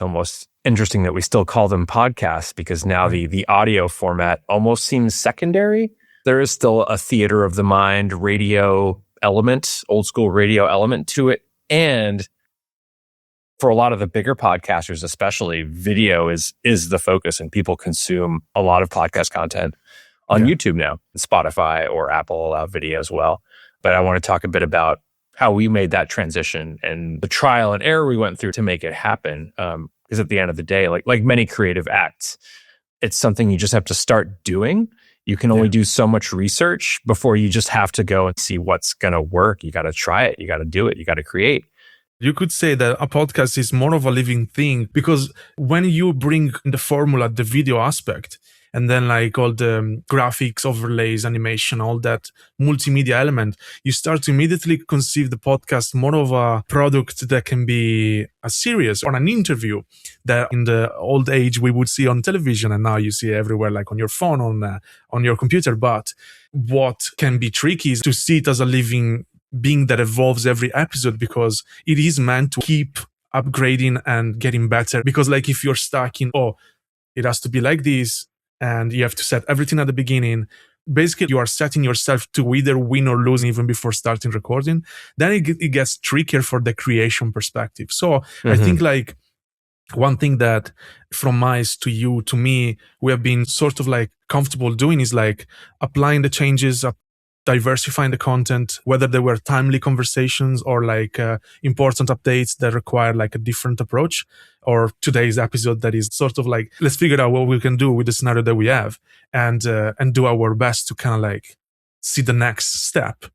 Almost interesting that we still call them podcasts because now the audio format almost seems secondary. There is still a theater of the mind radio element, old school radio element to it. And for a lot of the bigger podcasters, especially, video is the focus, and people consume a lot of podcast content on YouTube now. Spotify or Apple allow video as well. But I want to talk a bit about how we made that transition and the trial and error we went through to make it happen. Because at the end of the day, like many creative acts, it's something you just have to start doing. You can only do so much research before you just have to go and see what's going to work. You got to try it. You got to do it. You got to create. You could say that a podcast is more of a living thing because when you bring the formula, the video aspect, and then like all the graphics, overlays, animation, all that multimedia element, you start to immediately conceive the podcast more of a product that can be a series or an interview that in the old age we would see on television, and now you see everywhere, like on your phone, on your computer. But what can be tricky is to see it as a living being that evolves every episode, because it is meant to keep upgrading and getting better. Because like if you're stuck in, it has to be like this, and you have to set everything at the beginning, basically you are setting yourself to either win or lose even before starting recording, then it gets trickier for the creation perspective. So I think like one thing that from mice to you, to me, we have been sort of like comfortable doing is like applying the changes, diversifying the content, whether they were timely conversations or like important updates that require like a different approach, or today's episode that is sort of like, let's figure out what we can do with the scenario that we have and do our best to kind of like see the next step.